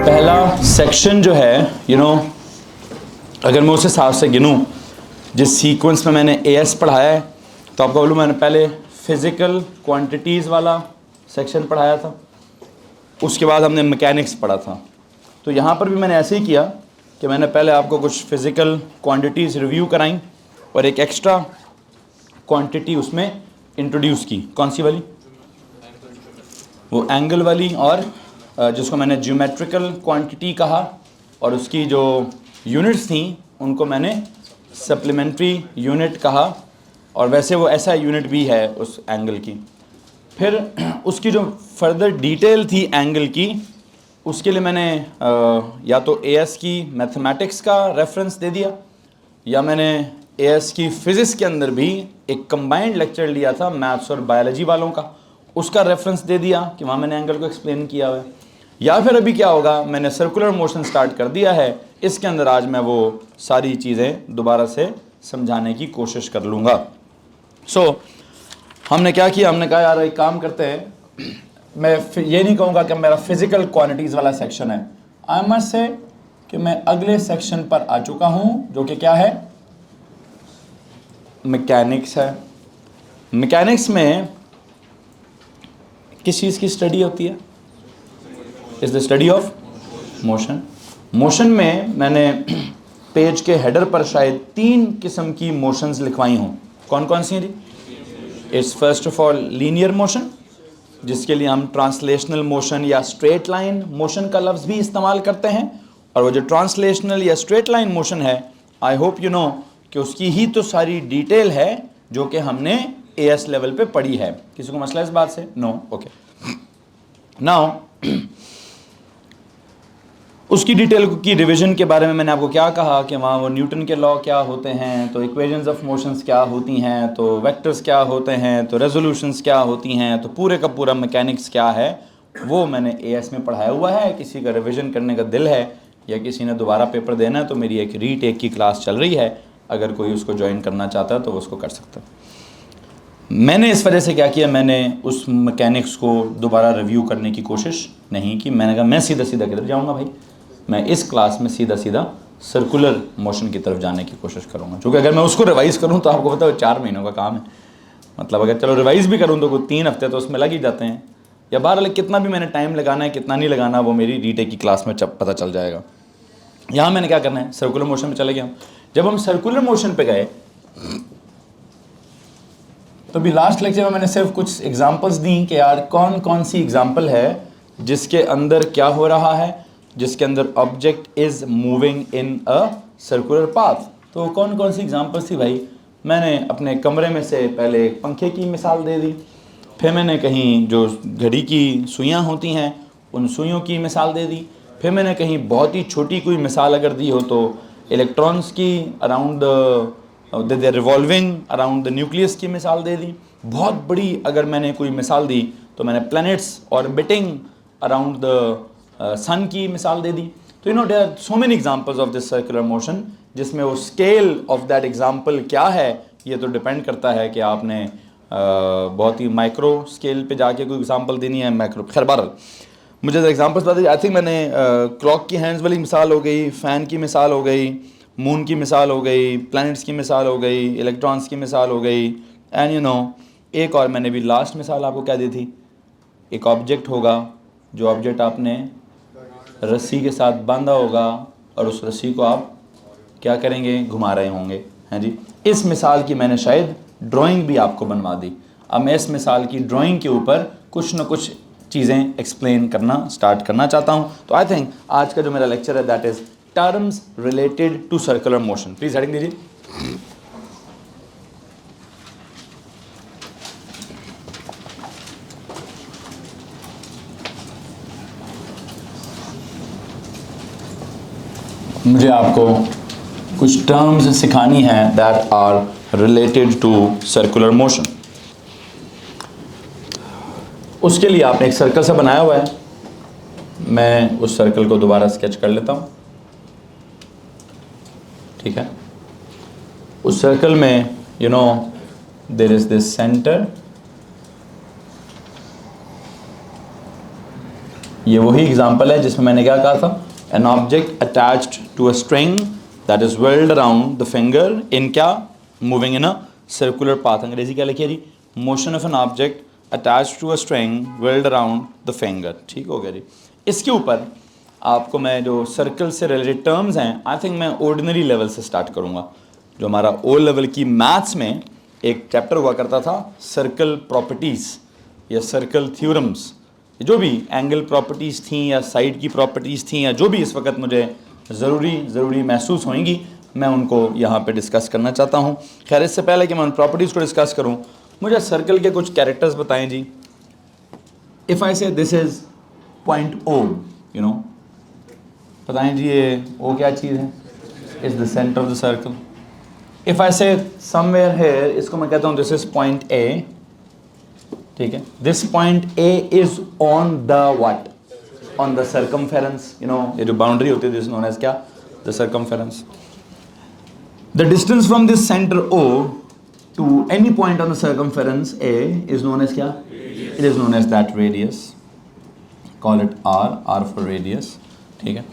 पहला सेक्शन जो है अगर मैं उस हिसाब से गिनूँ जिस सीक्वेंस में मैंने एएस पढ़ाया है, तो आपको बोलूँ मैंने पहले फिज़िकल क्वांटिटीज़ वाला सेक्शन पढ़ाया था, उसके बाद हमने मैकेनिक्स पढ़ा था। तो यहाँ पर भी मैंने ऐसे ही किया कि मैंने पहले आपको कुछ फ़िज़िकल क्वांटिटीज़ रिव्यू कराई और एक एक्स्ट्रा क्वांटिटी उसमें इंट्रोड्यूस की। कौन सी वाली? वो एंगल वाली, और जिसको मैंने ज्योमेट्रिकल क्वांटिटी कहा, और उसकी जो यूनिट्स थी उनको मैंने सप्लीमेंट्री यूनिट कहा, और वैसे वो ऐसा यूनिट भी है उस एंगल की। फिर उसकी जो फर्दर डिटेल थी एंगल की, उसके लिए मैंने या तो एएस की मैथमेटिक्स का रेफरेंस दे दिया, या मैंने एएस की फ़िज़िक्स के अंदर भी एक कंबाइंड लेक्चर लिया था मैथ्स और बायोलॉजी वालों का, उसका रेफरेंस दे दिया कि वहाँ मैंने एंगल को एक्सप्लेन किया हुआ है। या फिर अभी क्या होगा, मैंने सर्कुलर मोशन स्टार्ट कर दिया है, इसके अंदर आज मैं वो सारी चीज़ें दोबारा से समझाने की कोशिश कर लूँगा। हमने क्या किया, हमने कहा यार एक काम करते हैं, मैं ये नहीं कहूँगा कि मेरा फिज़िकल क्वांटिटीज़ वाला सेक्शन है, आई मस्ट से कि मैं अगले सेक्शन पर आ चुका हूँ, जो कि क्या है, मैकेनिक्स है। मैकेनिक्स में किस चीज़ की स्टडी होती है? Is the study of motion. Motion में मैंने पेज के हेडर पर शायद 3 किस्म की मोशंस लिखवाई हों। कौन कौन सी हैं जी? It's first of all linear motion, जिसके लिए हम ट्रांसलेशनल मोशन या स्ट्रेट लाइन मोशन का लफ्ज़ भी इस्तेमाल करते हैं। और वो जो ट्रांसलेशनल या स्ट्रेट लाइन मोशन है, आई होप यू नो कि उसकी ही तो सारी डिटेल है जो कि हमने एएस लेवल पे पढ़ी है। किसी को मसला इस बात से? नो? ओके। नाउ उसकी डिटेल की रिवीजन के बारे में मैंने आपको क्या कहा कि वहाँ वो न्यूटन के लॉ क्या होते हैं, तो इक्वेशंस ऑफ मोशंस क्या होती हैं, तो वेक्टर्स क्या होते हैं, तो रेजोल्यूशंस क्या होती हैं, तो पूरे का पूरा मैकेनिक्स क्या है, वो मैंने एएस में पढ़ाया हुआ है। किसी का रिवीजन करने का दिल है या किसी ने दोबारा पेपर देना है, तो मेरी एक रीटेक की क्लास चल रही है, अगर कोई उसको ज्वाइन करना चाहता है तो वो उसको कर सकता है। मैंने इस वजह से क्या किया, मैंने उस मैकेनिक्स को दोबारा रिव्यू करने की कोशिश नहीं की। मैंने कहा मैं सीधा सीधा किधर जाऊँगा भाई, मैं इस क्लास में सीधा सीधा सर्कुलर मोशन की तरफ जाने की कोशिश करूँगा, क्योंकि अगर मैं उसको रिवाइज़ करूँ तो आपको पता है 4 महीनों का काम है। मतलब अगर चलो रिवाइज़ भी करूँ तो कोई 3 हफ्ते तो उसमें लग ही जाते हैं, या बहरहाल कितना भी मैंने टाइम लगाना है कितना नहीं लगाना, वो मेरी रीटेक की क्लास में पता चल जाएगा। यहाँ मैंने क्या करना है, सर्कुलर मोशन में चले गए हम। जब हम सर्कुलर मोशन पे गए तो भी लास्ट लेक्चर में मैंने सिर्फ कुछ एग्जांपल्स दी कि यार कौन कौन सी एग्जांपल है जिसके अंदर क्या हो रहा है, जिसके अंदर object is moving in a circular path. तो कौन कौन सी एग्जांपल्स थी भाई? मैंने अपने कमरे में से पहले एक पंखे की मिसाल दे दी, फिर मैंने कहीं जो घड़ी की सुइयाँ होती हैं उन सुइयों की मिसाल दे दी, फिर मैंने कहीं बहुत ही छोटी कोई मिसाल अगर दी हो तो इलेक्ट्रॉन्स की around the revolving around the nucleus की मिसाल दे दी। बहुत बड़ी अगर मैंने कोई मिसाल दी तो मैंने planets orbiting around the sun की मिसाल दे दी। तो you know there are so many examples of this circular motion, जिसमें वो स्केल ऑफ दैट एग्जांपल क्या है ये तो डिपेंड करता है कि आपने बहुत ही माइक्रो स्केल पे जाके कोई एग्जांपल देनी है, मैक्रो। खैर बहरहाल मुझे एग्जांपल्स बता दीजिए। आई थिंक मैंने क्लॉक की हैंड्स वाली मिसाल हो गई, फ़ैन की मिसाल हो गई, मून की मिसाल हो गई, प्लैनेट्स की मिसाल हो गई, इलेक्ट्रॉन्स की मिसाल हो गई, एंड यू नो एक और मैंने भी लास्ट मिसाल आपको क्या दी थी, एक ऑब्जेक्ट होगा जो ऑब्जेक्ट आपने रस्सी के साथ बांधा होगा और उस रस्सी को आप क्या करेंगे, घुमा रहे होंगे, हैं जी। इस मिसाल की मैंने शायद ड्राइंग भी आपको बनवा दी। अब मैं इस मिसाल की ड्राइंग के ऊपर कुछ न कुछ चीज़ें एक्सप्लेन करना स्टार्ट करना चाहता हूँ। तो आई थिंक आज का जो मेरा लेक्चर है that is terms related to circular motion. Please heading दीजिए। मुझे आपको कुछ टर्म्स सिखानी है that are related to circular motion. उसके लिए आपने एक सर्कल सा बनाया हुआ है, मैं उस सर्कल को दोबारा स्केच कर लेता हूँ, ठीक है। उस सर्कल में you know there is this centre ये वही एग्जांपल है जिसमें मैंने क्या कहा था, an object attached to a string that is whirled around the finger in क्या, moving in a circular path. अंग्रेजी क्या लिखी है जी, motion of an object attached to a string whirled around the finger. ठीक हो गया जी। इसके ऊपर आपको मैं जो सर्कल से रिलेटेड टर्म्स हैं, आई थिंक मैं ऑर्डिनरी लेवल से स्टार्ट करूँगा। जो हमारा ओ लेवल की मैथ्स में एक चैप्टर हुआ करता था, सर्कल प्रॉपर्टीज़ या सर्कल थ्योरम्स, जो भी एंगल प्रॉपर्टीज़ थी या साइड की प्रॉपर्टीज़ थी या जो भी इस वक्त मुझे ज़रूरी महसूस होंगी, मैं उनको यहाँ पे डिस्कस करना चाहता हूँ। खैर इससे पहले कि मैं उन प्रॉपर्टीज़ को डिस्कस करूँ, मुझे सर्कल के कुछ कैरेक्टर्स बताएं जी। If I say this is point O, you know, बताएं जी ये ओ क्या चीज़ है, is the centre of the circle. If I say somewhere hair, इसको मैं कहता हूँ दिस इज़ पॉइंट ए, ठीक है। This point A is on the what, on the circumference, you know, ये जो बाउंड्री होती है दिस नोन एज क्या, the circumference. The distance from this centre O to any point on the circumference A is known as क्या, it is known as that radius, call it R, R for radius, ठीक है।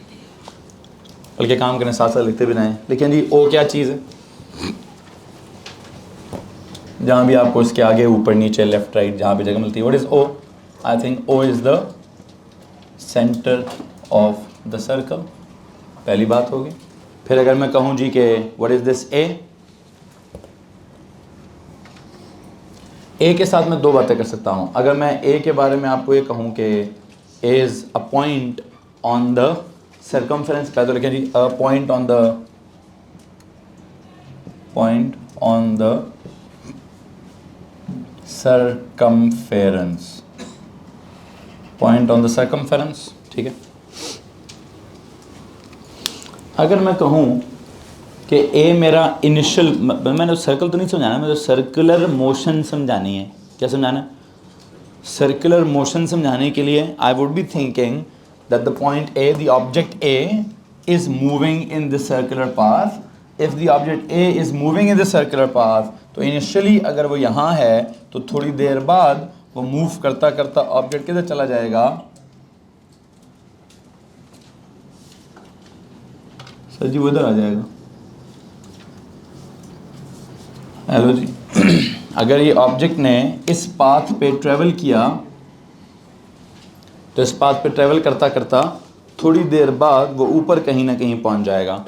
बल्कि काम करने साथ साथ लिखते भी रहें। लेकिन जी ओ क्या चीज़ है, जहाँ भी आपको इसके आगे ऊपर नीचे लेफ्ट राइट जहाँ भी जगह मिलती है, what is O, I think O is the centre of the circle, पहली बात होगी। फिर अगर मैं कहूँ जी कि व्हाट इज़ दिस ए के साथ मैं दो बातें कर सकता हूँ। अगर मैं ए के बारे में आपको ये कहूँ कि A is a point on the circumference, पहले तो लिखें जी a point on the circumference, point on the circumference, ठीक है। अगर मैं कहूँ कि ए मेरा इनिशियल, मैंने सर्कल तो नहीं समझाना, मुझे सर्कुलर मोशन समझानी है। क्या समझाना है, सर्कुलर मोशन समझाने के लिए I would be thinking that the point A, the object A is moving in the circular path. If the object A is moving in the circular path, तो initially अगर वो यहाँ है तो थोड़ी देर बाद वो मूव करता करता ऑब्जेक्ट किधर चला जाएगा, सर जी वो इधर आ जाएगा। हेलो जी अगर ये ऑब्जेक्ट ने इस पाथ पे ट्रेवल किया तो इस पाथ पे ट्रेवल करता करता थोड़ी देर बाद वो ऊपर कहीं ना कहीं पहुंच जाएगा।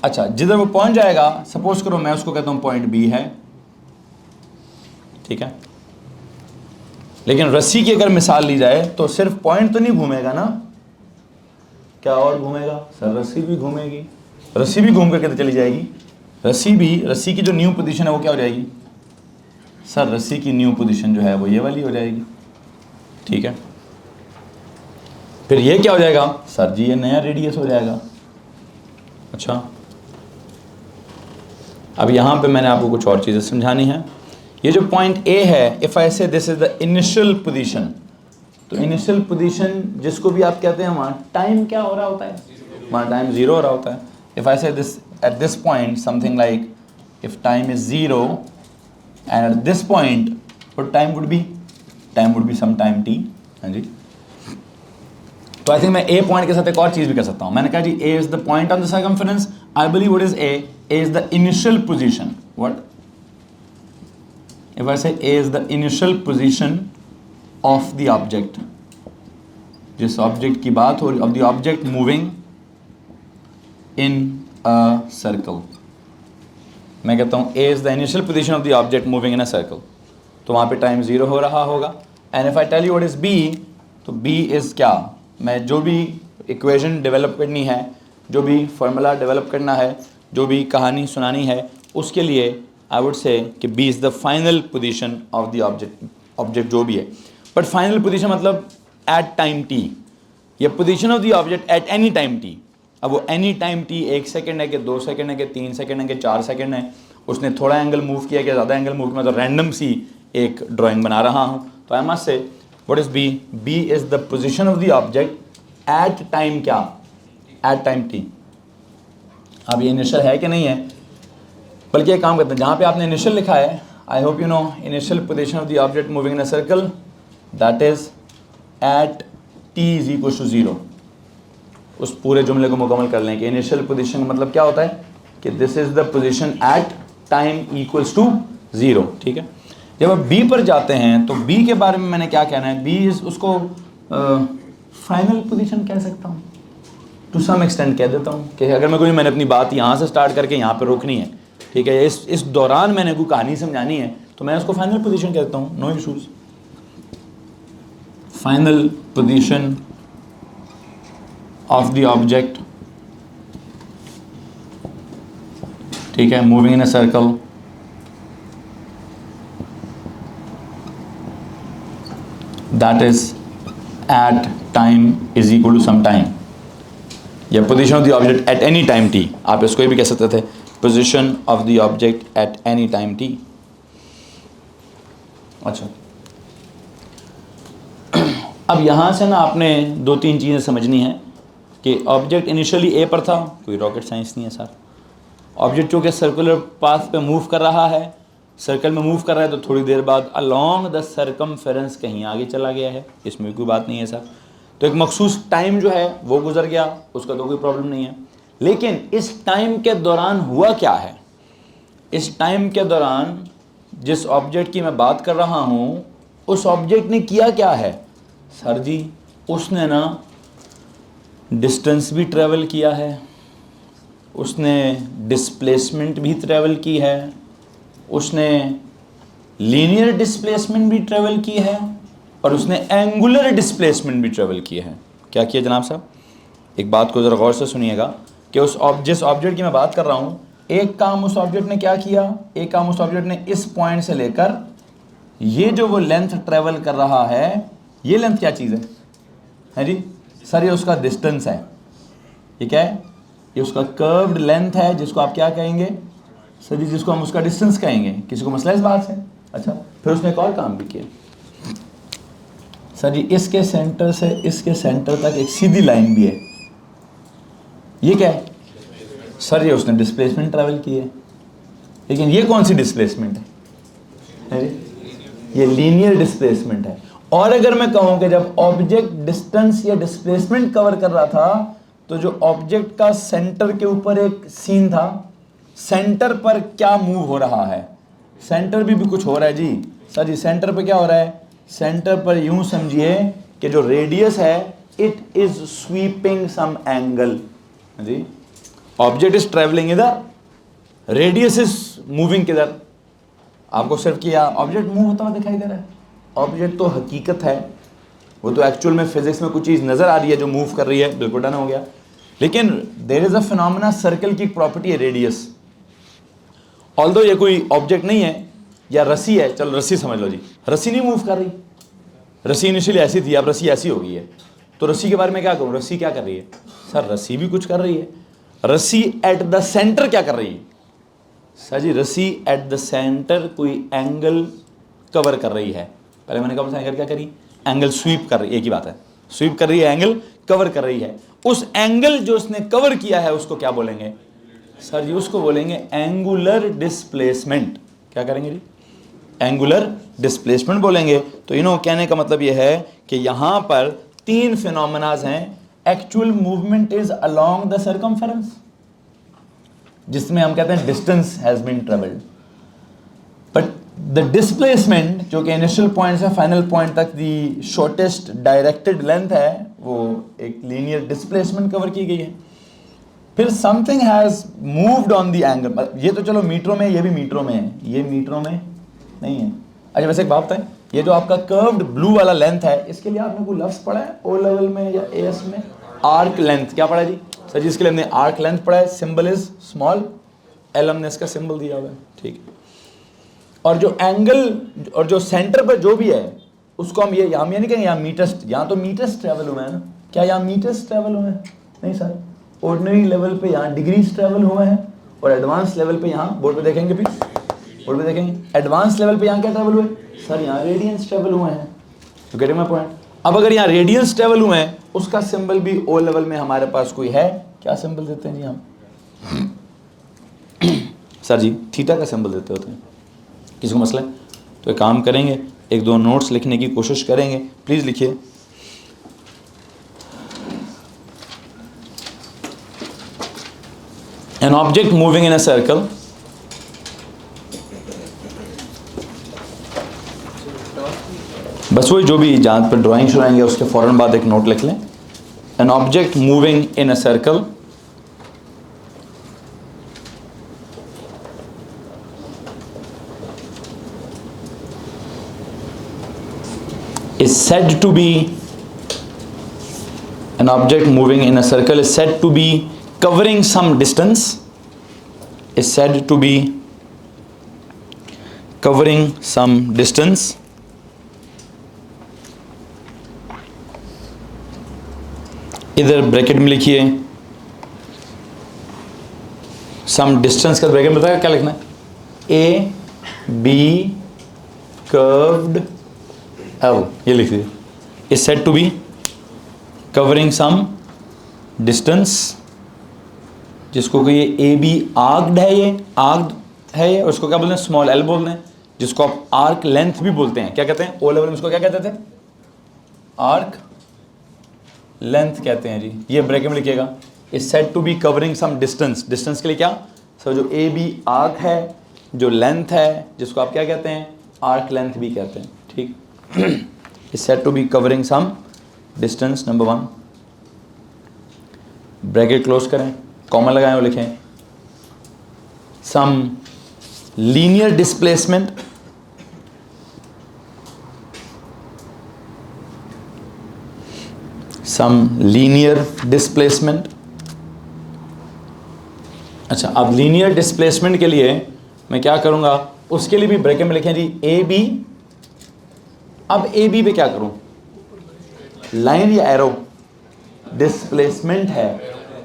अच्छा, जिधर वो पहुंच जाएगा, सपोज करो मैं उसको कहता हूं पॉइंट बी है, ठीक है। लेकिन रस्सी की अगर मिसाल ली जाए तो सिर्फ पॉइंट तो नहीं घूमेगा ना, क्या और घूमेगा सर, रस्सी भी घूमेगी, रस्सी भी घूम कर किधर चली जाएगी, रस्सी की जो न्यू पोजीशन है वो क्या हो जाएगी सर, रस्सी की न्यू पोजीशन जो है वो ये वाली हो जाएगी, ठीक है। फिर ये क्या हो जाएगा सर जी, ये नया रेडियस हो जाएगा। अच्छा, अब यहाँ पे मैंने आपको कुछ और चीज़ें समझानी है। ये जो पॉइंट ए है, if I say this is the initial position, तो इनिशियल पोजीशन जिसको भी आप कहते हैं वहाँ टाइम क्या हो रहा होता है, वहाँ टाइम ज़ीरो हो रहा होता है। If I say this at this point something like if time is zero and at this point what time would be some time T. हाँ जी, तो आई थिंक मैं ए पॉइंट के साथ एक और चीज़ भी कर सकता हूँ। मैंने कहा जी A is the point on the circumference, I believe what is A is the initial position. What if I say A is the initial position of the object, जिस ऑब्जेक्ट की बात हो रही, of the object moving in a circle, मैं कहता हूँ A is the initial position of the object moving in a circle, तो वहाँ पे टाइम ज़ीरो हो रहा होगा। and if I tell you what is B, तो B is क्या, मैं जो भी इक्वेशन डेवलप करनी है, जो भी फार्मूला डेवलप करना है, जो भी कहानी सुनानी है, उसके लिए आई वुड से कि B is the final position of the object जो भी है। बट फाइनल पोजीशन मतलब एट टाइम टी, या position of the object at any time T. अब वो एनी टाइम टी 1 सेकेंड है कि 2 सेकेंड है कि 3 सेकेंड है कि 4 सेकेंड है, उसने थोड़ा एंगल मूव किया कि ज़्यादा एंगल मूव किया, मैं तो रैंडम सी एक ड्राइंग बना रहा हूँ। तो I must say what is B, B is the position of the object at time क्या, एट टाइम टी। अब ये इनिशियल है कि नहीं है, बल्कि एक काम करते हैं, जहाँ पे आपने इनिशियल लिखा है, I hope you know initial position of the object moving in a circle that is at T is equal to 0, उस पूरे जुमले को मुकम्मल कर लें कि इनिशियल पोजीशन का मतलब क्या होता है कि this is the position at time equals to 0। ठीक है, जब आप बी पर जाते हैं तो बी के बारे में मैंने क्या कहना है, बी इज उसको फाइनल पोजीशन कह सकता हूँ, टू सम एक्सटेंट कह देता हूँ कि अगर मैंने अपनी बात यहाँ से स्टार्ट करके यहाँ पर रोकनी है, ठीक है, इस दौरान मैंने कोई कहानी समझानी है तो मैं उसको फाइनल पोजीशन कहता हूँ, no issues. Final position of the object, ठीक है, moving in a circle, that is at time is equal to some time, या position of the object at any time T, आप इसको भी कह सकते थे position of the object at any time T. अच्छा, अब यहाँ से ना आपने दो तीन चीज़ें समझनी है कि ऑब्जेक्ट इनिशियली ए पर था, कोई रॉकेट साइंस नहीं है सर। ऑब्जेक्ट चूँकि सर्कुलर पाथ पे मूव कर रहा है, सर्कल में मूव कर रहा है, तो थोड़ी देर बाद अलोंग द सर्कमफेरेंस कहीं आगे चला गया है, इसमें कोई बात नहीं है सर। तो एक मखसूस टाइम जो है वो गुजर गया, उसका तो कोई प्रॉब्लम नहीं है। लेकिन इस टाइम के दौरान हुआ क्या है, इस टाइम के दौरान जिस ऑब्जेक्ट की मैं बात कर रहा हूँ उस ऑब्जेक्ट ने किया क्या है सर जी, उसने ना डिस्टेंस भी ट्रैवल किया है, उसने डिस्प्लेसमेंट भी ट्रैवल की है, उसने लीनियर डिस्प्लेसमेंट भी ट्रैवल की है, और उसने एंगुलर डिस्प्लेसमेंट भी ट्रैवल किया है। क्या किया जनाब साहब, एक बात को ज़रा गौर से सुनिएगा कि जिस ऑब्जेक्ट की मैं बात कर रहा हूँ, एक काम उस ऑब्जेक्ट ने क्या किया, एक काम उस ऑब्जेक्ट ने इस पॉइंट से लेकर ये जो वो लेंथ ट्रैवल कर रहा है, ये लेंथ क्या चीज़ है जी सर, ये उसका डिस्टेंस है। ये क्या है, ये उसका कर्व्ड लेंथ है, जिसको आप क्या कहेंगे सर जी, जिसको हम उसका डिस्टेंस कहेंगे। किसी को मसला इस बात से? अच्छा, फिर उसने एक और काम भी किया सर जी, इसके सेंटर से इसके सेंटर तक एक सीधी लाइन भी है, ये क्या है सर, ये उसने डिस्प्लेसमेंट ट्रैवल की है। लेकिन ये कौन सी डिस्प्लेसमेंट है? ये लीनियर डिस्प्लेसमेंट है। और अगर मैं कहूं कि जब ऑब्जेक्ट डिस्टेंस या डिस्प्लेसमेंट कवर कर रहा था, तो जो ऑब्जेक्ट का सेंटर के ऊपर एक सीन था, सेंटर पर क्या मूव हो रहा है, सेंटर भी कुछ हो रहा है जी सर जी। सेंटर पर क्या हो रहा है, सेंटर पर यूं समझिए कि जो रेडियस है it is sweeping some angle जी। ऑब्जेक्ट इज ट्रेवलिंग इधर, रेडियस इज मूविंग किधर, आपको सिर्फ किया ऑब्जेक्ट मूव होता हुआ दिखाई दे रहा है। ऑब्जेक्ट तो हकीकत है, वो तो एक्चुअल में फिजिक्स में कुछ चीज़ नज़र आ रही है जो मूव कर रही है, बिल्कुल डन हो गया। लेकिन there is a phenomena, circle की प्रॉपर्टी है रेडियस। ऑल्दो ये कोई ऑब्जेक्ट नहीं है, या रस्सी है, चलो रस्सी समझ लो जी, रस्सी नहीं मूव कर रही, रस्सी इनिशियली ऐसी थी, अब रस्सी ऐसी हो गई है, तो रस्सी के बारे में क्या कहूँ, रस्सी क्या कर रही है सर, रस्सी भी कुछ कर रही है। रस्सी एट द सेंटर क्या कर रही है सर जी, रस्सी एट द सेंटर कोई एंगल कवर कर रही है। पहले मैंने कहा एंगल क्या करी, एंगल स्वीप कर रही है, एक ही बात है, स्वीप कर रही है, एंगल कवर कर रही है। उस एंगल जो उसने कवर किया है उसको क्या बोलेंगे सर जी, उसको बोलेंगे एंगुलर डिस्प्लेसमेंट। क्या करेंगे जी, एंगुलर डिस्प्लेसमेंट बोलेंगे। तो कहने का मतलब यह है कि यहाँ पर तीन फिनोमेनाज हैं। Actual movement is along the circumference, जिसमें हम कहते हैं distance has been travelled, but the displacement जो कि इनिशियल पॉइंट से फाइनल पॉइंट तक दी शॉर्टेस्ट डायरेक्टेड लेंथ है, वो एक लीनियर डिस्प्लेसमेंट कवर की गई है। फिर something has moved on the angle, ये तो चलो मीटरों में, ये भी मीटरों में है, ये मीटरों में नहीं है। अच्छा वैसे एक बात है, ये जो आपका कर्व्ड ब्लू वाला लेंथ है, इसके लिए आपने कोई लफ्ज पढ़ा है ओ लेवल में या एएस में, आर्क लेंथ। क्या पढ़ा जी सर जी, इसके लिए हमने आर्क लेंथ पढ़ा है, सिंबल इज स्मॉल एल, हमने इसका सिंबल दिया हुआ है, ठीक है। और जो एंगल और जो सेंटर पर जो भी है उसको हम ये नहीं कहेंगे यहाँ मीटर्स, यहाँ तो मीटर्स ट्रेवल हुए हैं ना, क्या यहाँ मीटर्स ट्रेवल हुए हैं? नहीं सर, ऑर्डिनरी लेवल पे यहाँ डिग्रीज ट्रेवल हुए हैं, और एडवांस लेवल पे यहाँ, बोर्ड पे देखेंगे प्लीज, बोर्ड पे देखेंगे, एडवांस लेवल पे यहाँ क्या ट्रेवल हुए सर, यहाँ रेडियंस ट्रेवल हुए हैं। तो गेटिंग माय पॉइंट। अब अगर यहाँ रेडियंस ट्रेवल हुए हैं, उसका सिंबल भी ओ लेवल में हमारे पास कोई है, क्या सिंबल देते हैं जी हम सर जी, थीटा का सिंबल देते होते हैं। किसी को मसला है तो एक काम करेंगे, एक दो नोट्स लिखने की कोशिश करेंगे, प्लीज़ लिखिए। N object moving in a circle बस वही जो भी जहाँ पर ड्राइंग शुराएंगे उसके फ़ौरन बाद एक नोट लिख लें. N object moving in a circle is said to be an object moving in a circle is said to be covering some distance, is said to be covering some distance. इधर bracket में लिखिए some distance का bracket में बताया क्या लिखना है. A B curved L ये लिख दीजिए. Is said to be covering some distance जिसको कि ये ए बी आर्क्ड है, ये आर्क्ड है ये, और उसको क्या बोलते हैं स्मॉल एल बोलते हैं, जिसको आप आर्क लेंथ भी बोलते हैं. क्या कहते हैं ओ लेवल में इसको क्या कहते थे आर्क लेंथ कहते हैं जी. ये ब्रैकेट में लिखिएगा is said to be covering some distance. Distance के लिए क्या सर जो ए बी आर्क है, जो लेंथ है जिसको आप क्या कहते हैं आर्क लेंथ भी कहते हैं. ठीक is said to be covering some distance. Number 1 bracket close करें, कॉमा लगाएं और लिखें सम लीनियर डिस्प्लेसमेंट अच्छा, अब लीनियर डिस्प्लेसमेंट के लिए मैं क्या करूंगा, उसके लिए भी ब्रैकेट में लिखें जी ए बी. अब ए बी पे क्या करूं, लाइन या एरो, डिस्प्लेसमेंट है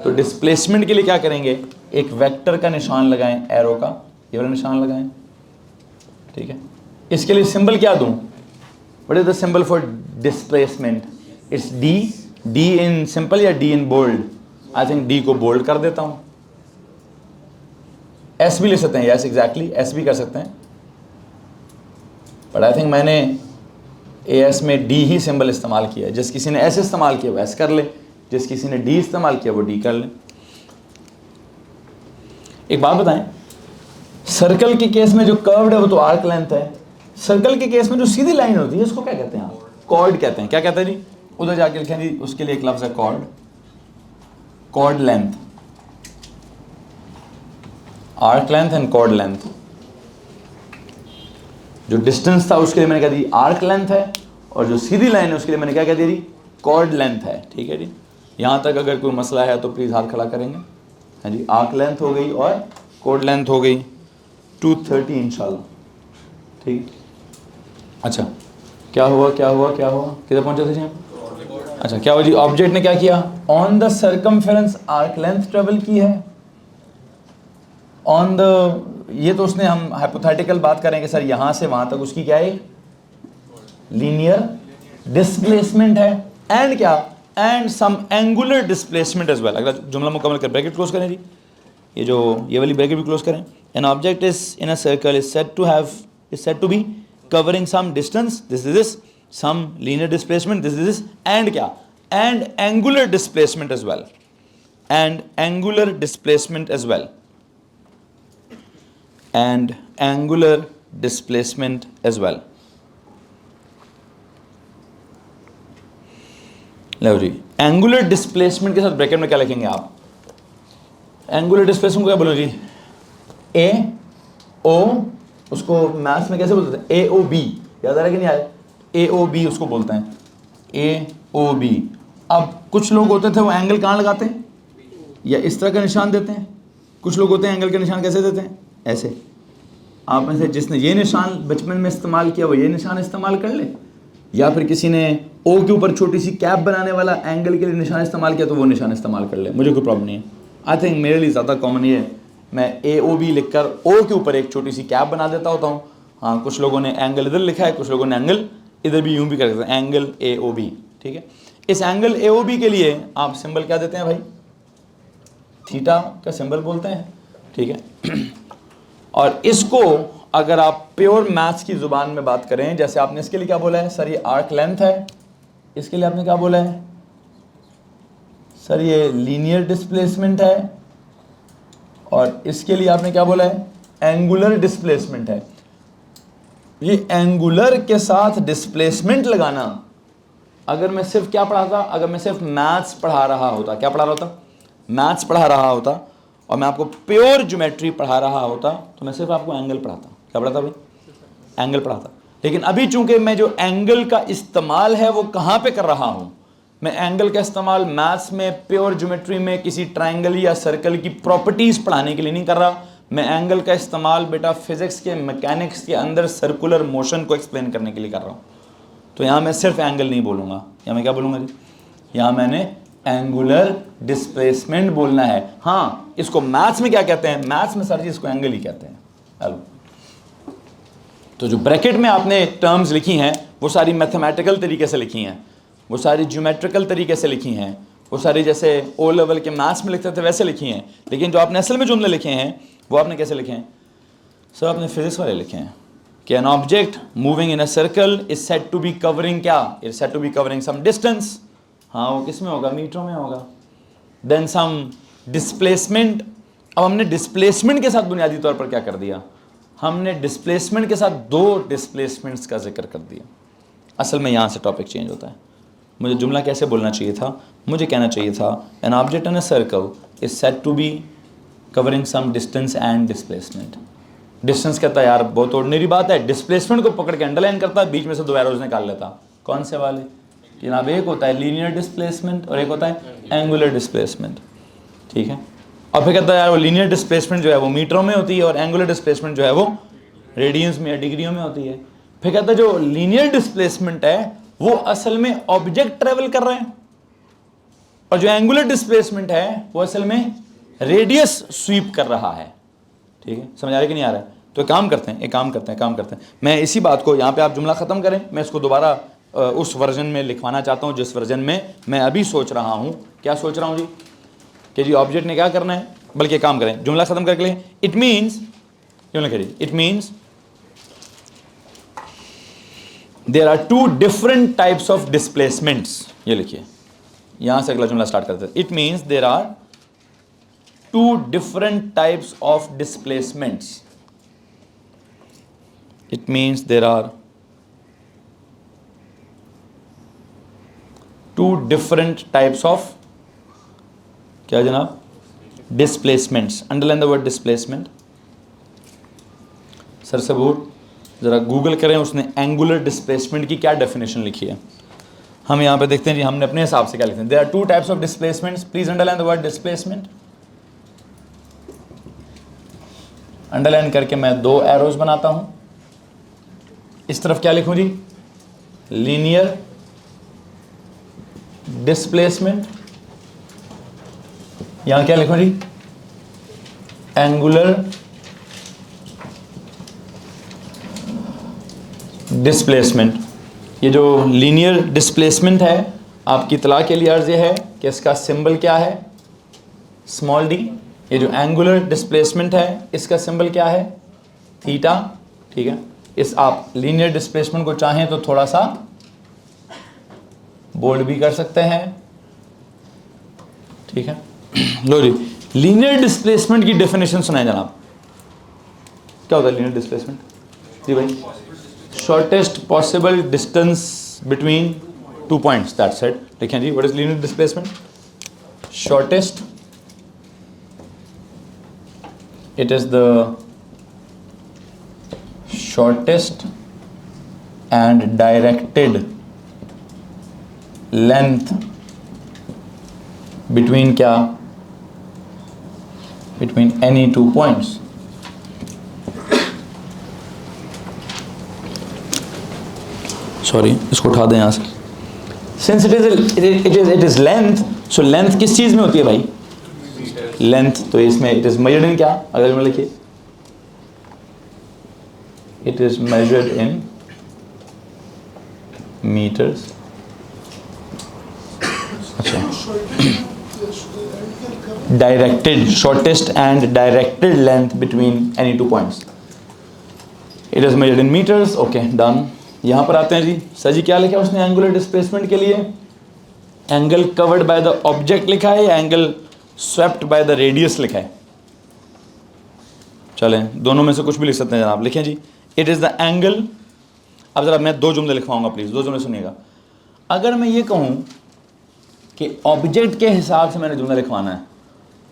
तो डिस्प्लेसमेंट के लिए क्या करेंगे एक वेक्टर का निशान लगाएं, एरो का ये वाला निशान लगाएं. ठीक है, इसके लिए सिंबल क्या दूं, what is the symbol for displacement, it's D. D in simple या D in bold, I think D को बोल्ड कर देता हूं. एस भी ले सकते हैं, यस एग्जैक्टली एस भी कर सकते हैं, बट आई थिंक मैंने ए एस में डी ही सिंबल इस्तेमाल किया है. जिस किसी ने एस इस्तेमाल किया वो एस कर ले, जिस किसी ने डी इस्तेमाल किया वो डी कर ले. एक बात बताएं, सर्कल के केस में जो कर्व्ड है वो तो आर्क लेंथ है, सर्कल के केस में जो सीधी लाइन होती है उसको क्या कहते हैं आप, कॉर्ड कहते हैं. क्या कहते हैं जी, उधर जाके लिखें जी, उसके लिए एक लफ्ज है chord, chord length, arc length and chord length. जो डिस्टेंस था उसके लिए मैंने कहा दी आर्क लेंथ है, और जो सीधी लाइन है उसके लिए मैंने क्या कह दी कॉर्ड लेंथ है. ठीक है जी, यहाँ तक अगर कोई मसला है तो प्लीज़ हाथ खड़ा करेंगे. हाँ जी, आर्क लेंथ हो गई और कॉर्ड लेंथ हो गई 230 इंशाल्लाह. ठीक, अच्छा क्या हुआ किधर पहुँचे थे जी हम. अच्छा क्या हुआ जी, ऑब्जेक्ट ने क्या किया, on the circumference arc length travel की है, ऑन द, ये तो उसने, हम हाइपोथेटिकल बात करेंगे सर यहाँ से वहाँ तक उसकी क्या है लीनियर डिस्प्लेसमेंट है, एंड क्या and some angular displacement as well. अगला जुमला मुकम्मल कर ब्रैकेट क्लोज करें जी, ये वाली ब्रैकेट भी क्लोज करें. An object is in a circle is said to be covering some distance, this is this, some linear displacement, this is this, and क्या and angular displacement as well, and angular displacement as well, and angular displacement as well. Low ji, angular displacement के साथ bracket में क्या लिखेंगे आप, angular displacement को क्या बोलो जी, A O, उसको मैथ्स में कैसे बोलते हैं AOB, याद आ रहा है कि नहीं आया, AOB उसको बोलते हैं AOB. अब कुछ लोग होते थे वो एंगल कहाँ लगाते हैं, या इस तरह का निशान देते हैं, कुछ लोग होते हैं एंगल का निशान कैसे देते हैं ऐसे. आप में से जिसने ये निशान बचपन में इस्तेमाल किया वो ये निशान इस्तेमाल कर ले, या फिर किसी ने O के ऊपर छोटी सी कैप बनाने वाला एंगल के लिए निशान इस्तेमाल किया तो वो निशान इस्तेमाल कर ले, मुझे कोई प्रॉब्लम नहीं है. आई थिंक मेरे लिए ज़्यादा कॉमन ये है, मैं AOB लिख कर O के ऊपर एक छोटी सी कैप बना देता होता हूँ. हाँ, कुछ लोगों ने एंगल इधर लिखा है, कुछ लोगों ने एंगल इधर भी यूं भी कर सकते हैं, एंगल AOB. ठीक है, इस एंगल AOB के लिए आप सिंबल क्या देते हैं भाई, थीटा का सिंबल बोलते हैं. ठीक है, और इसको अगर आप प्योर मैथ्स की ज़ुबान में बात करें, जैसे आपने इसके लिए क्या बोला है सर ये आर्क लेंथ है, इसके लिए आपने क्या बोला है सर ये लीनियर डिस्प्लेसमेंट है, और इसके लिए आपने क्या बोला है, एंगुलर डिस्प्लेसमेंट है। ये एंगुलर के साथ डिस्प्लेसमेंट लगाना, अगर मैं सिर्फ क्या पढ़ाता, अगर मैं सिर्फ मैथ्स पढ़ा रहा होता, क्या पढ़ा रहा होता, मैथ्स पढ़ा रहा होता, और मैं आपको प्योर ज्योमेट्री पढ़ा रहा होता, तो मैं सिर्फ आपको एंगल पढ़ाता। क्या पढ़ाता भाई, एंगल पढ़ाता। लेकिन अभी चूंकि मैं जो एंगल का इस्तेमाल है वो कहाँ पे कर रहा हूँ, मैं एंगल का इस्तेमाल मैथ्स में, प्योर ज्योमेट्री में किसी ट्राइंगल या सर्कल की प्रॉपर्टीज पढ़ाने के लिए नहीं कर रहा, मैं एंगल का इस्तेमाल बेटा फिजिक्स के, मैकेनिक्स के अंदर सर्कुलर मोशन को एक्सप्लेन करने के लिए कर रहा हूँ। तो यहाँ मैं सिर्फ एंगल नहीं बोलूँगा, यहाँ मैं क्या बोलूँगा जी, यहाँ मैंने एंगुलर डिस्प्लेसमेंट बोलना है। हाँ, इसको मैथ्स में क्या कहते हैं, मैथ्स में सर जी इसको एंगल ही कहते हैं। हेलो, तो जो ब्रैकेट में आपने टर्म्स लिखी हैं वो सारी मैथमेटिकल तरीके से लिखी हैं, वो सारी ज्योमेट्रिकल तरीके से लिखी हैं, वो सारी जैसे ओ लेवल के मैथ्स में लिखते थे वैसे लिखी हैं। लेकिन जो आपने असल में जुमले लिखे हैं वो आपने कैसे लिखे हैं, सर आपने फिजिक्स वाले लिखे हैं कि an object moving in a circle is said to be covering क्या, is said to be covering some distance. हाँ, वो किस में होगा, मीटरों में होगा। Then some displacement. अब हमने डिस्प्लेसमेंट के साथ बुनियादी तौर पर क्या कर दिया, हमने डिस्प्लेसमेंट के साथ दो डिस्प्लेसमेंट्स का जिक्र कर दिया। असल में यहाँ से टॉपिक चेंज होता है। मुझे जुमला कैसे बोलना चाहिए था, मुझे कहना चाहिए था an object in a circle is said to be covering some distance and displacement. Distance कहता है यार बहुत ऑर्डिनरी बात है, डिस्प्लेसमेंट को पकड़ के अंडरलाइन करता है, बीच में से दो एरोज निकाल लेता। कौन से वाले जनाब, एक होता है लीनियर डिस्प्लेसमेंट और एक होता है एंगुलर डिस्प्लेसमेंट। ठीक है, और फिर कहता है यार वो लीनियर डिस्प्लेसमेंट जो है वो मीटरों में होती है और एंगुलर डिस्प्लेसमेंट जो है वो रेडियंस में या डिग्रियों में होती है। फिर कहता है जो लीनियर डिस्प्लेसमेंट है वो असल में ऑब्जेक्ट ट्रेवल कर रहे हैं, और जो एंगुलर डिस्प्लेसमेंट है वो असल में रेडियस स्वीप कर रहा है। ठीक है, समझ आ रहा है कि नहीं आ रहा है? तो एक काम करते हैं, मैं इसी बात को यहाँ पे आप जुमला ख़त्म करें, मैं इसको दोबारा उस वर्जन में लिखवाना चाहता हूँ जिस वर्जन में मैं अभी सोच रहा हूँ। क्या सोच रहा हूँ जी, कि जी ऑब्जेक्ट ने क्या करना है, बल्कि काम करें, जुमला ख़त्म करके लिए इट मीन्स, क्यों लिखे जी, it means there are two different types of displacements. ये लिखिए, यहाँ से अगला जुमला स्टार्ट करते हैं। It means there are two different types of displacements. It means there are two different types of क्या जनाब, displacements. Underline the word displacement. Sir सबूत जरा गूगल करें, उसने एंगुलर डिस्प्लेसमेंट की क्या डेफिनेशन लिखी है। हम यहाँ पे देखते हैं जी, हमने अपने हिसाब से क्या लिखते हैं। There are two types of displacements, please underline the word displacement. Underline करके मैं दो एरोज बनाता हूं। इस तरफ क्या लिखूं जी, लीनियर डिस्प्लेसमेंट। यहां क्या लिखूं जी, एंगुलर डिस्प्लेसमेंट। ये जो लीनियर डिस्प्लेसमेंट है, आपकी इतला के लिए अर्ज है कि इसका सिंबल क्या है, स्मॉल डी। ये जो एंगुलर डिस्प्लेसमेंट है इसका सिंबल क्या है, थीटा। ठीक है, इस आप लीनियर डिस्प्लेसमेंट को चाहें तो थोड़ा सा बोल्ड भी कर सकते हैं। ठीक है, लो जी, लीनियर डिस्प्लेसमेंट की डेफिनेशन सुनाए जनाब। क्या होता है लीनियर डिस्प्लेसमेंट जी भाई, shortest possible distance between two points, that's it. देखें जी, what is linear displacement, shortest, it is the shortest and directed length between क्या, between any two points। Sorry, इसको उठा दें यहाँ से। Since it is length, so length किस चीज़ में होती है भाई, लेंथ। तो इसमें इट इज मेजर्ड इन क्या, अगर मैं लिखिए it is measured in metres. अच्छा, directed, shortest and directed length between any two points, it is measured in metres. Okay done. यहां पर आते हैं जी, सर जी क्या लिखा है उसने एंगुलर डिस्प्लेसमेंट के लिए, angle covered by the object लिखा है या angle swept by the radius लिखा है। चलें, दोनों में से कुछ भी लिख सकते हैं जनाब, लिखें जी। इट इज़ द एंगल, अब ज़रा मैं 2 जुमले लिखवाऊंगा, प्लीज़ 2 जुमले सुनिएगा। अगर मैं ये कहूँ कि ऑब्जेक्ट के हिसाब से मैंने जुमला लिखवाना है,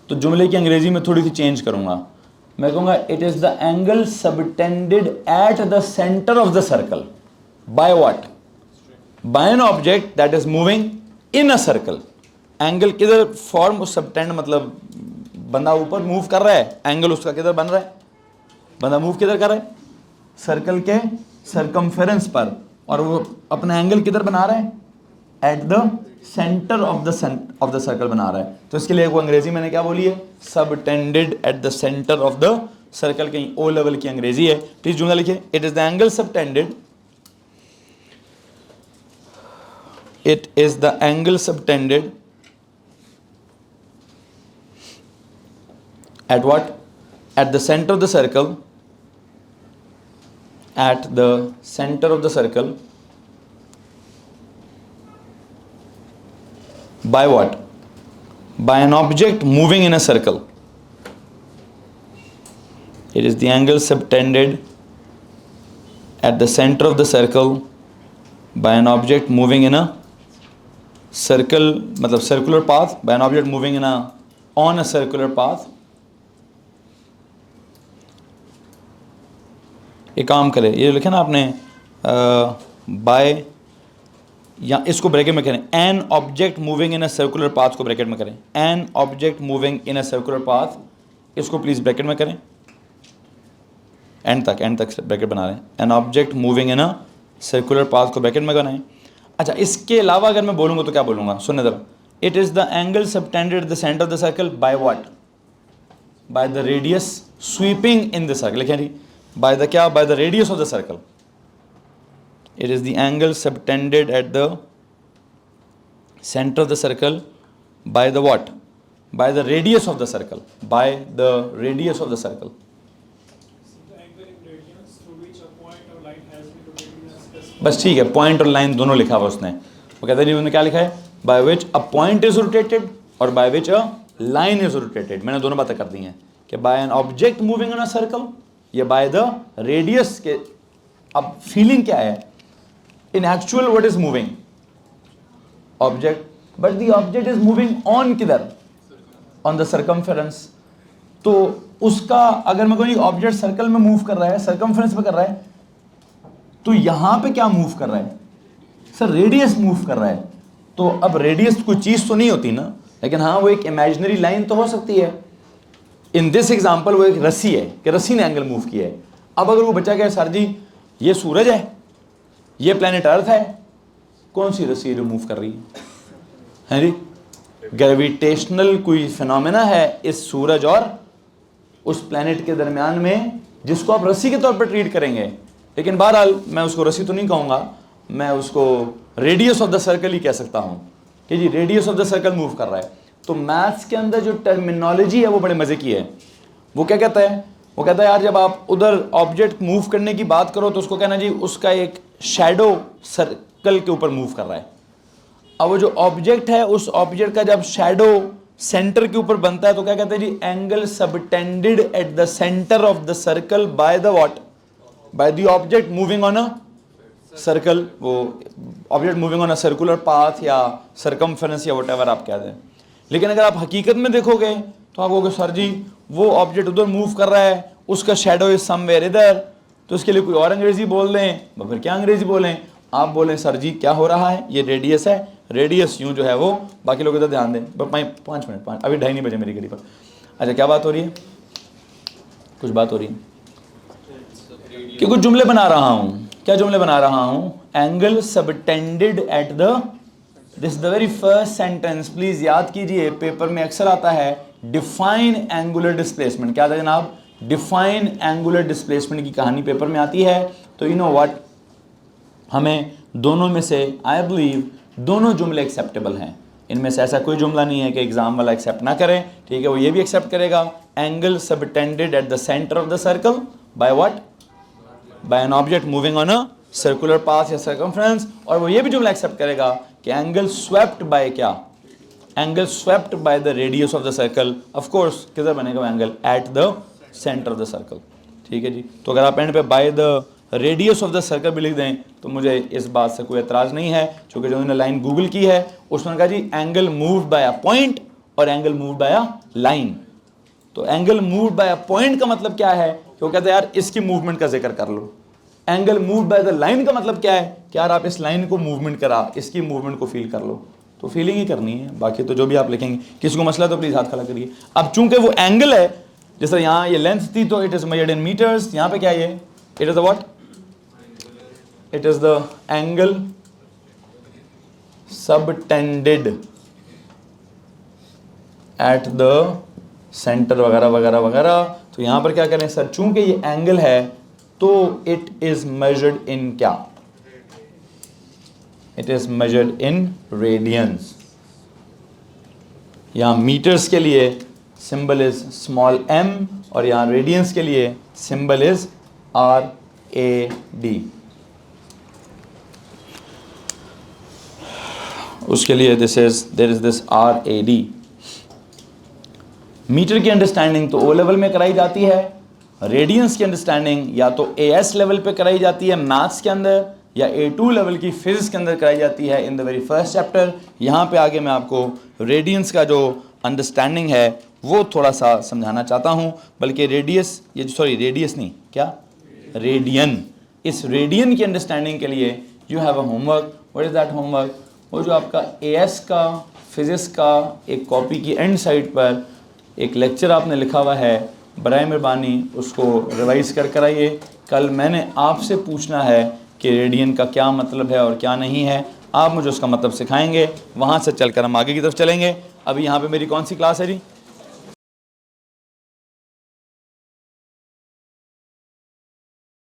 तो जुमले की अंग्रेज़ी में थोड़ी सी चेंज करूँगा। मैं कहूँगा it is the angle subtended at the centre of the circle by what, by an object that is moving in a circle. Angle किधर फॉर्म, सबटेंड मतलब बंदा ऊपर मूव कर रहा है, एंगल उसका किधर बन रहा है, बंदा मूव किधर कर रहा है, सर्कल के सरकमफेरेंस पर, और वो अपना एंगल किधर बना रहा है, eight the centre of the circle बना रहा है। तो इसके लिए वो अंग्रेजी मैंने क्या बोली है, subtended at the centre of the circle, कहीं ओ लेवल की अंग्रेजी है। प्लीज जुमला लिखिए, it is the angle subtended, it is the angle subtended at what, at the center of the circle, at the center of the circle by what, by an object moving in a circle. It is the angle subtended at the center of the circle by an object moving in a circle, मतलब circular path, by an object moving in on a circular path. एक काम करें, ये लिखे ना आपने bye, या इसको ब्रैकेट में करें, an object moving in a circular path को ब्रैकेट में करें, an object moving in a circular path, इसको प्लीज ब्रैकेट में करें, एंड तक ब्रैकेट बना रहे हैं। N object moving in a circular path को ब्रैकेट में बनाएं। अच्छा, इसके अलावा अगर मैं बोलूँगा तो क्या बोलूँगा, सुनने जरा। It is the angle subtended at the centre of the circle by what, by the radius sweeping in the circle. लिखें जी, बाय द क्या, bye the radius of the circle. It is the angle subtended at the centre of the circle by the what, by the radius of the circle, by the radius of the circle. बस ठीक है, point और line दोनों लिखा हुआ उसने। वो कहता है जी, उन्होंने क्या लिखा है, by which a point is rotated और by which a line is rotated. मैंने दोनों बातें कर दी हैं कि by an object moving in a circle या बाय द रेडियस के। अब फीलिंग क्या है, in actual what is moving, object, but the object is moving on किधर, ऑन द सर्कमफेरेंस। तो उसका अगर मैं कोई ऑब्जेक्ट सर्कल में मूव कर रहा है, सर्कमफेरेंस में कर रहा है, तो यहां पे क्या मूव कर रहा है सर, रेडियस मूव कर रहा है। तो अब रेडियस कोई चीज तो नहीं होती ना, लेकिन हाँ वो एक इमेजिनरी लाइन तो हो सकती है। इन दिस एग्जांपल वो एक रस्सी है कि रस्सी ने एंगल मूव किया है। अब अगर वो बच्चा कहे सर जी ये सूरज है, ये प्लेनेट अर्थ है, कौन सी रस्सी है जो मूव कर रही है जी, ग्रेविटेशनल कोई फिनोमेना है इस सूरज और उस प्लेनेट के दरमियान में, जिसको आप रस्सी के तौर पर ट्रीट करेंगे। लेकिन बहरहाल मैं उसको रस्सी तो नहीं कहूँगा, मैं उसको रेडियस ऑफ द सर्कल ही कह सकता हूँ कि जी radius of the circle move कर रहा है। तो मैथ्स के अंदर जो टर्मिनोलॉजी है वो बड़े मज़े की है। वो क्या कहता है, वो कहता है यार जब आप उधर ऑब्जेक्ट मूव करने की बात करो तो उसको कहना जी उसका एक शैडो सर्कल के ऊपर मूव कर रहा है। अब वो जो ऑब्जेक्ट है उस ऑब्जेक्ट का जब शैडो सेंटर के ऊपर बनता है तो क्या कहते हैं जी, angle subtended at the centre of the circle by the what, by the object moving on a circle. वो object moving on a circular path या सरकमफेरेंस या व्हाटएवर आप कह दें। लेकिन अगर आप हकीकत में देखोगे तो आप कहोगे सर जी वो ऑब्जेक्ट उधर मूव कर रहा है, उसका शैडो इज समवेयर इधर, तो इसके लिए कोई और अंग्रेजी बोल दें, तो फिर क्या अंग्रेजी बोलें, आप बोलें सर जी क्या हो रहा है, ये रेडियस है, रेडियस यूं जो है वो, बाकी लोग इधर ध्यान दें। 5 मिनट, अभी 2:30 बजे मेरी घड़ी पर। अच्छा क्या बात हो रही है, कुछ बात हो रही है कि कुछ जुमले बना रहा हूँ। क्या जुमले बना रहा हूँ, angle subtended at the, this the very first sentence. Please याद कीजिए, पेपर में अक्सर आता है डिफाइन एंगुलर डिस्प्लेसमेंट। क्या था जनाब, डिफाइन एंगुलर डिस्प्लेसमेंट की कहानी पेपर में आती है। तो यू नो व्हाट, हमें दोनों में से आई बिलीव दोनों जुमले एक्सेप्टेबल हैं। इनमें से ऐसा कोई जुमला नहीं है कि एग्जाम वाला एक्सेप्ट ना करे, ठीक है, वो ये भी एक्सेप्ट करेगा। Angle subtended at the centre of the circle by what, by an object moving on a circular path या सर्कमफ्रेंस। और वो ये भी जुमला एक्सेप्ट करेगा कि एंगल स्वेप्ट बाय क्या, angle swept by the radius of the circle. Of course किधर बनेगा angle, at the centre of the circle. ठीक है जी। तो अगर आप एंड पे by the radius of the circle भी लिख दें तो मुझे इस बात से कोई एतराज़ नहीं है, क्योंकि जो उन्होंने लाइन गूगल की है उसमें कहा जी angle moved by a point और angle moved by a line. तो angle moved by a point का मतलब क्या है कि वो कहते हैं यार इसकी मूवमेंट का जिक्र कर लो। Angle moved by the line का मतलब क्या है कि यार आप इस लाइन को मूवमेंट करा, इसकी मूवमेंट को फील कर लो। तो फीलिंग ही करनी है, बाकी तो जो भी आप लिखेंगे। किसी को मसला तो प्लीज़ हाथ खड़ा करिए। अब चूंकि वो एंगल है, जैसे यहाँ ये लेंथ थी तो it is measured in metres, यहाँ पे क्या है, it is the what, it is the angle subtended at the centre वगैरह वगैरह वगैरह। तो यहाँ पर क्या करें सर, चूंकि ये एंगल है तो इट इज़ मेजर्ड इन क्या, it is measured in radiance. यहाँ मीटर्स के लिए सिंबल इज स्मॉल m और यहाँ रेडियंस के लिए सिंबल इज RAD। उसके लिए there is this RAD। Metre की अंडरस्टैंडिंग तो O लेवल में कराई जाती है, रेडियंस की अंडरस्टैंडिंग या तो AS लेवल पे कराई जाती है मैथ्स के अंदर, या A2 लेवल की फिजिक्स के अंदर कराई जाती है in the very first chapter. यहाँ पे आगे मैं आपको रेडियंस का जो अंडरस्टैंडिंग है वो थोड़ा सा समझाना चाहता हूँ, बल्कि रेडियस, ये सॉरी रेडियस नहीं, क्या, रेडियन। इस रेडियन की अंडरस्टैंडिंग के लिए you have a homework. What is that homework? वो जो आपका AS का फिजिक्स का एक कॉपी की एंड साइड पर एक लेक्चर आपने लिखा हुआ है, बराए मेहरबानी उसको रिवाइज़ कर आइए। कल मैंने आपसे पूछना है कि रेडियन का क्या मतलब है और क्या नहीं है, आप मुझे उसका मतलब सिखाएंगे, वहाँ से चलकर हम आगे की तरफ चलेंगे। अभी यहाँ पे मेरी कौन सी क्लास है जी?